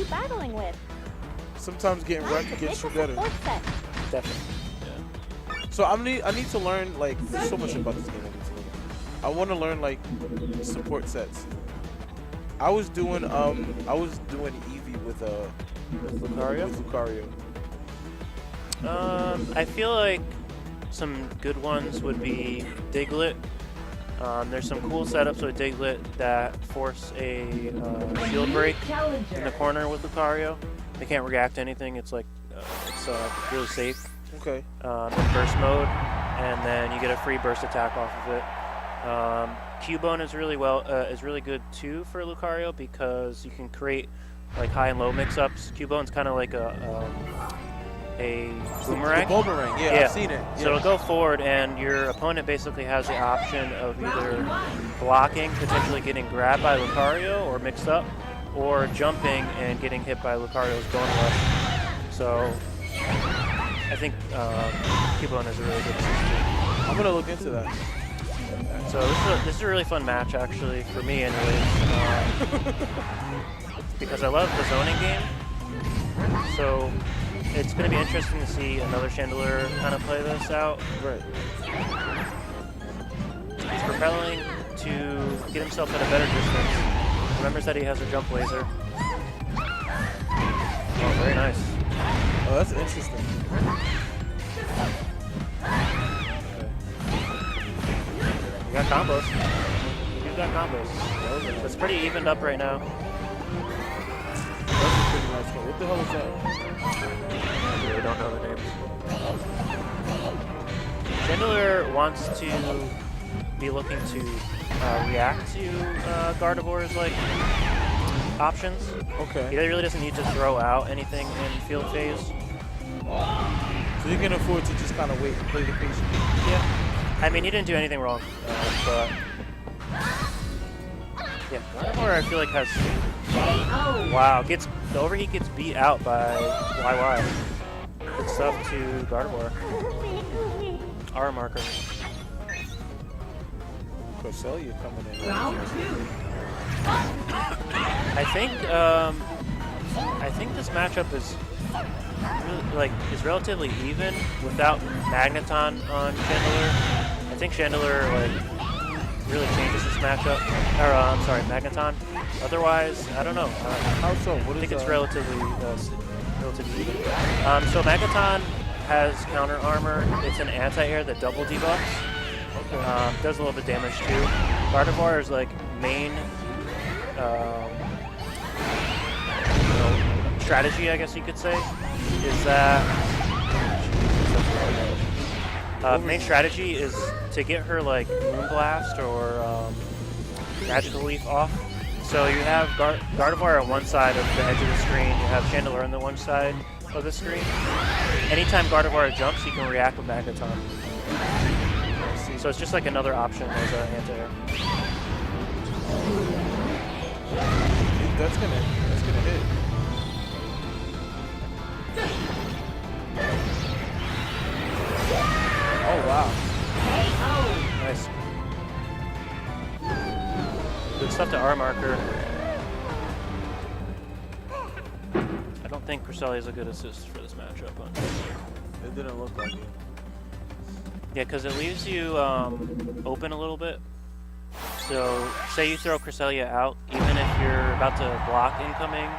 you battling with? Sometimes getting wrecked gets you better. Definitely. So I need to learn, like, there's so much about this game I need to learn. I want to learn, like, support sets. I was doing Eevee with Lucario? I feel like some good ones would be Diglett. There's some cool setups with Diglett that force a shield break in the corner with Lucario. They can't react to anything. It's like it's really safe. Okay. In burst mode, and then you get a free burst attack off of it. Cubone is really good too for Lucario because you can create like high and low mix-ups. Cubone's kind of like a boomerang. The boomerang, yeah, I've seen it. So it'll go forward, and your opponent basically has the option of either blocking, potentially getting grabbed by Lucario or mixed up, or jumping and getting hit by Lucario's Bone Rush. So I think Cubone is a really good system. I'm gonna look into that. So this is a really fun match, actually, for me anyways, because I love the zoning game. So it's going to be interesting to see another Chandelier kind of play this out. Right. He's propelling to get himself at a better distance. Remembers that he has a jump laser. Oh, very nice. Oh, that's interesting. You got combos. You got combos. So it's pretty evened up right now. That's a pretty nice one. What the hell is that? I really don't know the names. Chandelier wants to be looking to react to Gardevoir's like options. Okay. He really doesn't need to throw out anything in field phase. So you can afford to just kind of wait and play the patient. Yeah. I mean, he didn't do anything wrong, but yeah, Gardevoir I feel like has gets the overheat gets beat out by YY. Good stuff to Gardevoir. Arumarker. Cresselia coming in. Round 2. I think this matchup is really, is relatively even without Magneton on Chandelier. I think Chandelier really changes this matchup. Or I'm sorry, Magneton. Otherwise, I don't know. How so? What I think is it's relatively even. So Magneton has counter armor. It's an anti-air that double debuffs. Okay. Does a little bit of damage too. Gardevoir's main strategy, I guess you could say, is that main strategy is to get her Moonblast or Magical Leaf off. So you have Gardevoir on one side of the edge of the screen, you have Chandelier on the one side of the screen. Anytime Gardevoir jumps, you can react with Magneton. So it's just like another option as an anti-air. That's gonna hit. Oh wow. Nice. Good stuff to Arumarker. I don't think Cresselia is a good assist for this matchup. It didn't look like it. Yeah, because it leaves you open a little bit. So, say you throw Cresselia out, even if you're about to block incoming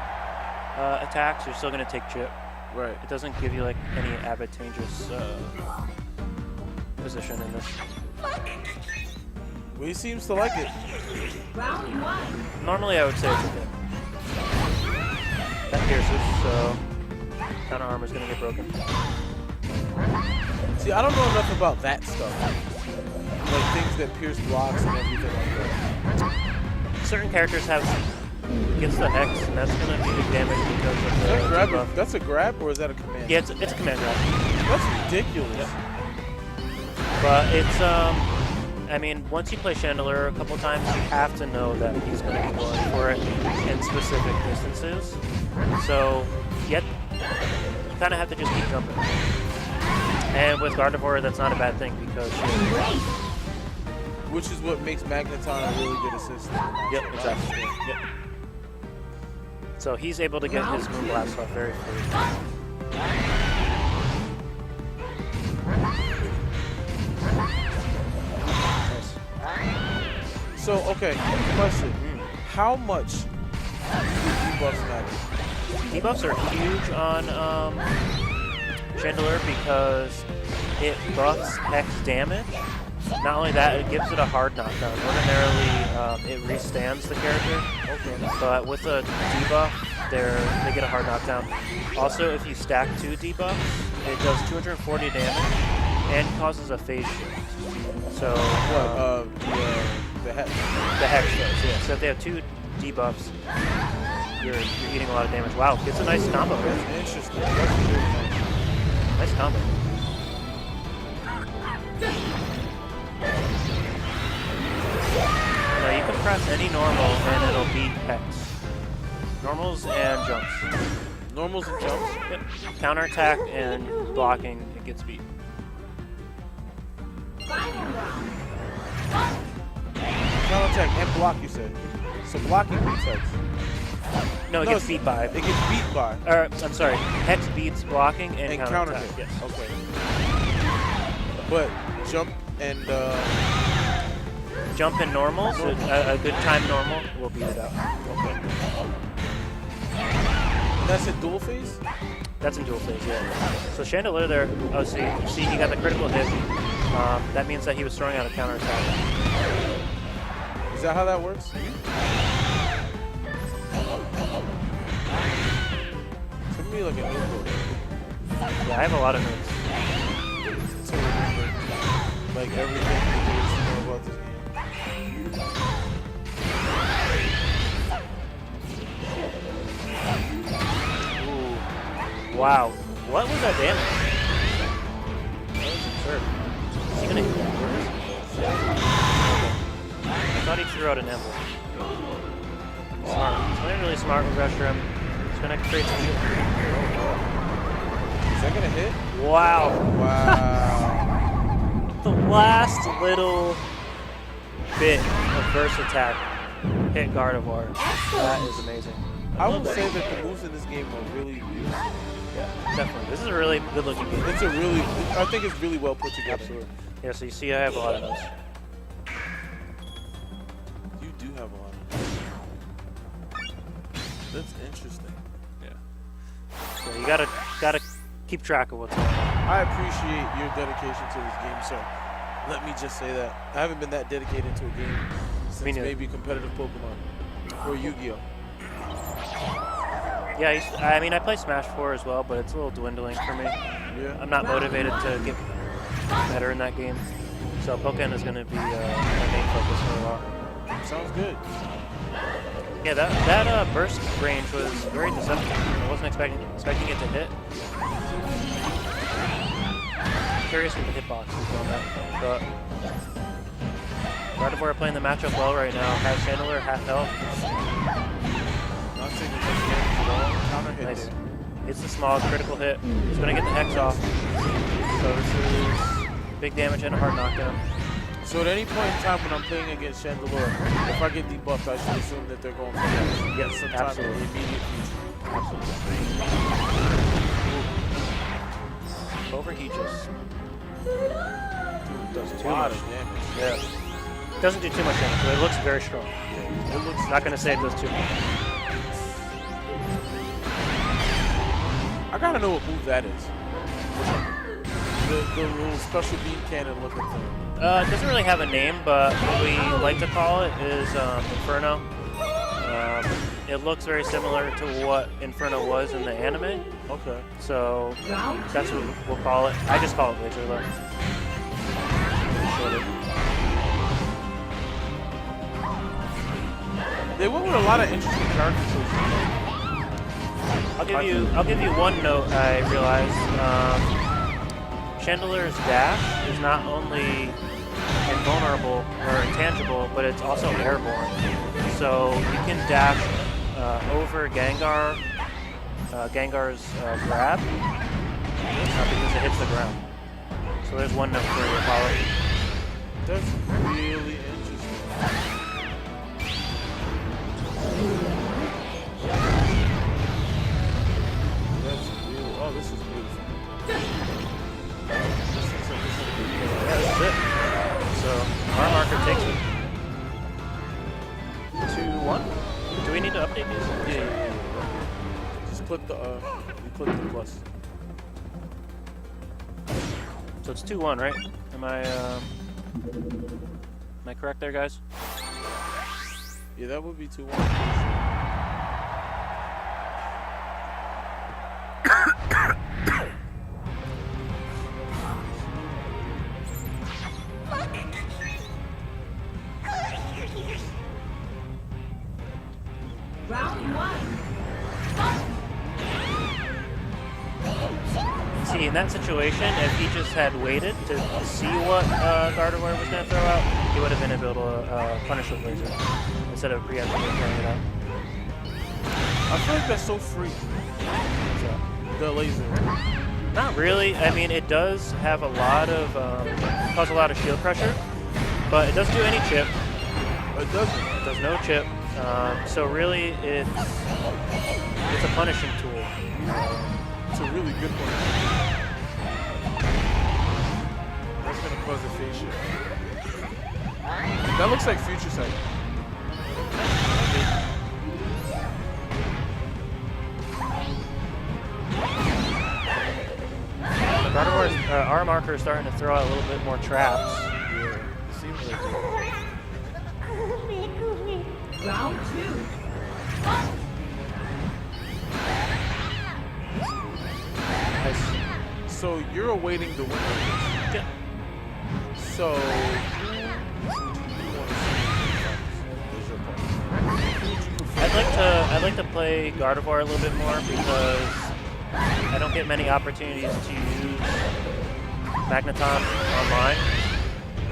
attacks, you're still going to take chip. Right. It doesn't give you any advantageous position in this. Well, he seems to like it. Round 1. Normally, I would say it's a hit. That pierces, so counter armor is going to get broken. See, I don't know enough about that stuff. Like things that pierce blocks and everything like that. Certain characters have against the Hex, and that's going to be big damage because of the debuff. That's a grab, or is that a command? Yeah, it's a command grab. That's ridiculous. Yep. But it's, I mean, once you play Chandelier a couple times, you have to know that he's going to be going for it in specific distances. So, you kind of have to just keep jumping. And with Gardevoir, that's not a bad thing because which is what makes Magneton a really good assist. Yep, exactly. Yep. So he's able to get his Moonblast off very free. Nice. So, okay, question. How much do debuffs matter? Debuffs are huge on Chandelier because it buffs Hex damage. Not only that, it gives it a hard knockdown. Ordinarily, it restands the character, but with a debuff, they get a hard knockdown. Also, if you stack 2 debuffs, it does 240 damage and causes a phase shift. So, The hex. the Hex does, yeah. So if they have 2 debuffs, you're eating a lot of damage. Wow, it's a nice combo. That's interesting. That's really nice. Nice combo. Now you can press any normal and it'll beat Hex. Normals and jumps. Normals and jumps? Yep. Counterattack and blocking, it gets beat. Counterattack and block, you said. So blocking beats Hex. No, it gets beat by. It gets beat by. Or, I'm sorry, Hex beats blocking and counter counterattack. hit. Yes. Okay. But jump and Jump and normals, a good time normal will beat it out. okay. That's a dual phase? That's in dual phase, yeah. So Chandelier there, oh, see, he got the critical hit. That means that he was throwing out a counterattack. Is that how that works? To me, like a new book. Yeah, I have a lot of notes. To remember, like everything there is to know about this game. Ooh. Wow. What was that damage? That was absurd. Is he gonna hit that? I thought he threw out an emblem. Smart. He's playing really smart with Rush Rim. He's gonna create some shit. Is that gonna hit? Wow. Wow. The last little bit of burst attack hit Gardevoir. That is amazing. I would say that the moves in this game are really used. Yeah, definitely. This is a really good looking game. It's a really, I think it's really well put together. Absolutely. Yeah, so you see I have a lot of those. You do have a lot of those. That's interesting. Yeah. So you gotta keep track of what's going on. I appreciate your dedication to this game, sir. Let me just say that. I haven't been that dedicated to a game since maybe competitive Pokemon or Yu-Gi-Oh! Yeah, I mean, I play Smash 4 as well, but it's a little dwindling for me. Yeah. I'm not motivated to get better in that game. So Pokemon is going to be my main focus for a while. Sounds good. Yeah, that burst range was very deceptive. I wasn't expecting it to hit. I'm curious what the hitbox is on that. But Gardevoir playing the matchup well right now. Has Chandelier half health. Not taking much damage at all. Counter hit. Nice. There. It's a small critical hit. He's going to get the Hex off. So this is big damage and a hard knockdown. So at any point in time when I'm playing against Chandelier, if I get debuffed, I should assume that they're going for Hex. Yes, Sometime absolutely. in the immediate future. Overheat just Does too a lot much. of damage. Yeah. Doesn't do too much damage, but it looks very strong. Yeah. It looks Not going to say it does too much. I gotta know what move that is. The little special beam cannon looking thing. It doesn't really have a name, but what we like to call it is Inferno. It looks very similar to what Inferno was in the anime, Okay. so that's what we'll call it. I just call it Laser though. They went with a lot of interesting characters. I'll give you one note I realized. Chandelier's dash is not only invulnerable or intangible, but it's also airborne. So you can dash over Gengar's grab because it hits the ground. So there's one note for you, Apollo. That's really interesting. we need to update these? Yeah. Just click the you click the plus. So it's 2-1, right? Am I correct there, guys? Yeah, that would be 2-1. Round 1. See, in that situation, if he just had waited to see what Gardevoir was going to throw out, he would have been able to punish with laser instead of preemptively throwing it out. I feel like that's so free. So, The laser. not really. I mean, it does have a lot of cause a lot of shield pressure, but it doesn't do any chip. It doesn't. It does no chip. So really, it's a punishing tool. It's a really good one. That's gonna cause a phase shift. That looks like Future Sight. Gardevoir's Arumarker is starting to throw out a little bit more traps. Yeah, it seems like it. Round 2. Nice. So you're awaiting the winner of this. Yeah. So you want to see is your point. I'd like to play Gardevoir a little bit more because I don't get many opportunities to use Magneton online.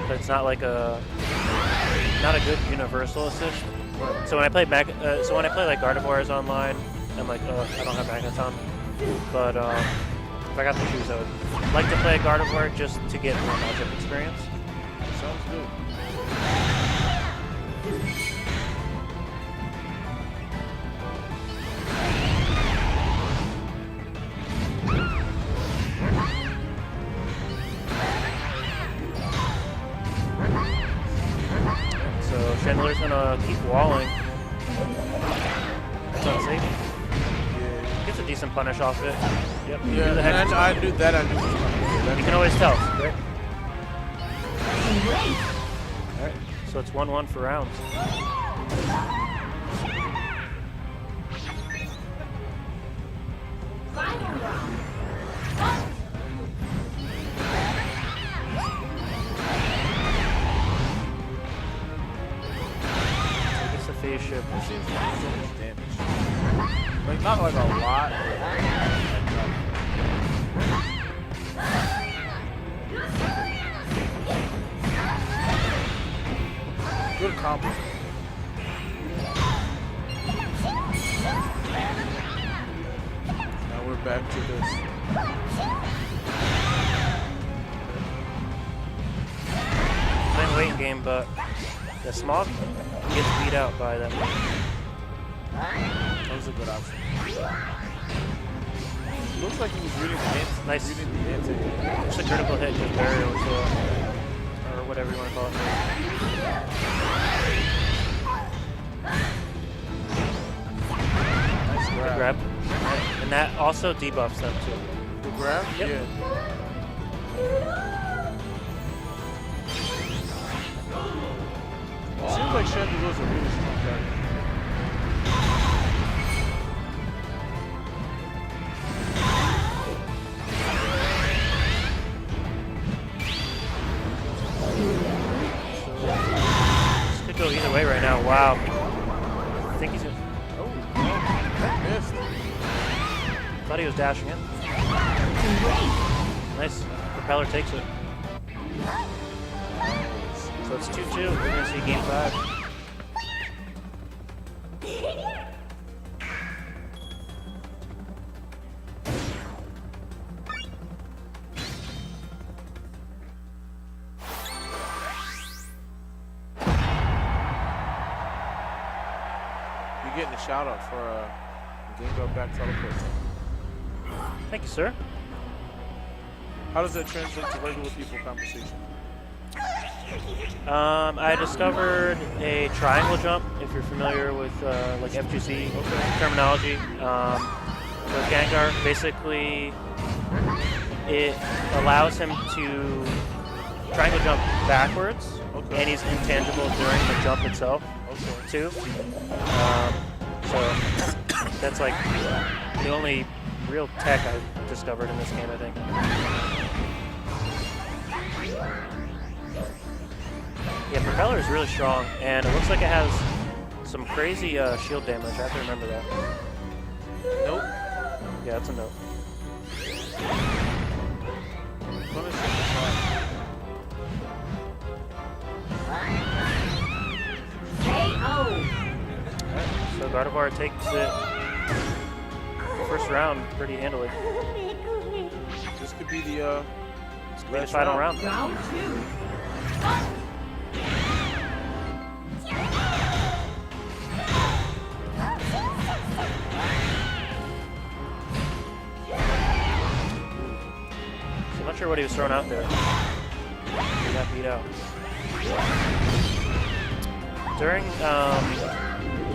But it's not like not a good universal assist. So when I play like Gardevoirs online, I'm like, I don't have Magneton. But if I got to choose, I would like to play Gardevoir just to get more matchup experience. Sounds good. So Chandeler's gonna keep walling. That's unsafe. Yeah. Gets a decent punish off it. Yep. Yeah, Do the hex. and I knew that. I knew it was coming. You can always tell, right? Alright, so it's 1-1 for rounds. Final round. So it's a phase shift. It seems to do so much damage. Like, not like a lot. Good combo. Now we're back to this. Playing waiting game, but the Smog gets beat out by that. That was a good option. Looks like he was reading the ants. Nice. Reading the ants. It's a critical hit with barrier, or whatever you want to call it. Nice Good grab. And that also debuffs them too. The grab? Yep. Yeah. It seems like Chandeler's a really strong character. This could go either way right now. Wow. I think he's gonna. Oh, that missed. Thought he was dashing in. Nice. Propeller takes it. So it's 2-2. We're gonna see game 5. You're getting a shout out for Game Go Back Teleport. Thank you, sir. How does that translate to regular people conversation? I discovered a triangle jump, if you're familiar with like FGC terminology. With Gengar, basically it allows him to triangle jump backwards, and he's intangible during the jump itself, too. So that's like the only real tech I've discovered in this game, I think. Yeah, Propeller is really strong, and it looks like it has some crazy shield damage. I have to remember that. Nope. Yeah, that's a note. So Gardevoir takes it first round pretty handily. This could be the Final round. Round 2. I'm not sure what he was throwing out there. He got beat out. During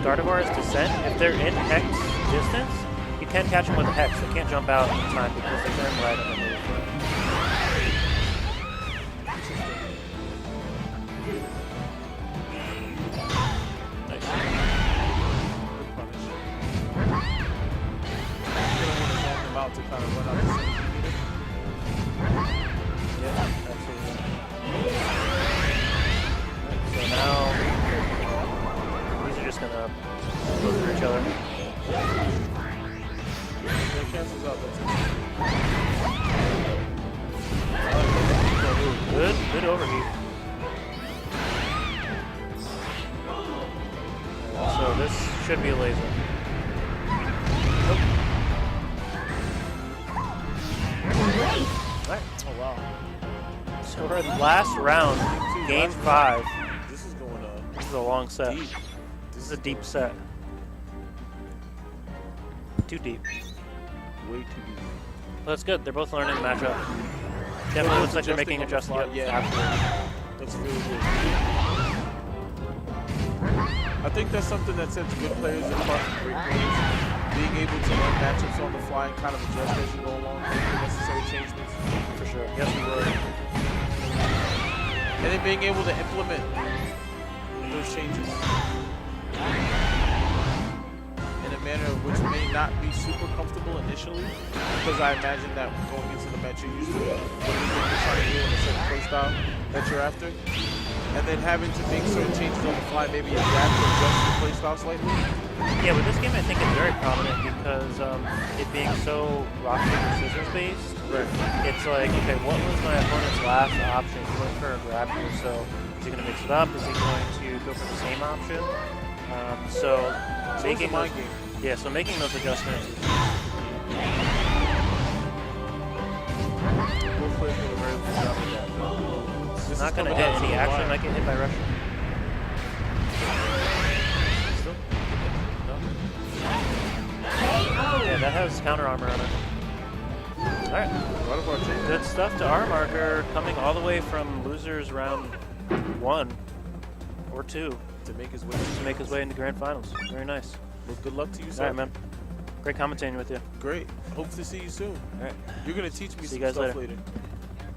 Gardevoir's descent, if they're in Hex distance, you can catch them with a Hex. They can't jump out in time because they turn right on the move. Nice. good punish. You're gonna want to zone them out to kind of run out the centimeter. Yeah, absolutely. So now these are just gonna go through each other. That cancels out that. Good overheat. So this should be a laser. Nope. Alright. Oh wow. So we're in the last round, game 5. This is going This is a long set. deep. This is a deep set. Too deep. Way too deep. Well, that's good. They're both learning the matchup. Definitely looks like they're making adjustments. Yeah, Absolutely. that's really good. I think that's something that sets good players apart from great players. Being able to learn matchups on the fly and kind of adjust as you go along, make the necessary changements. For sure. Yes, we will. And then being able to implement those changes in a manner which may not be super comfortable initially, because I imagine that going into the match you're used to what you're trying to do in a certain play style that you're after, and then having to make certain changes on the fly, maybe adapt or adjust your play style slightly. Yeah, with this game I think it's very prominent because it being so rock, paper, scissors based, it's like, okay, what was my opponent's last option? He went for a grab here, so is he going to mix it up? Is he going to go for the same option? So making mind those, game. yeah, so making those adjustments. Both players did a very good job with that. It's not going to hit, and he actually might get hit by Russian. Still? No? Yeah, that has counter armor on it. Alright, good stuff to Arumarker, coming all the way from losers round 1 or 2 To make his way. to make his way into grand finals. Very nice. Well, good luck to you, sir. Alright, man. Great commentating with you. Great. Hope to see you soon. Alright. You're going to teach me See some you guys stuff later. later.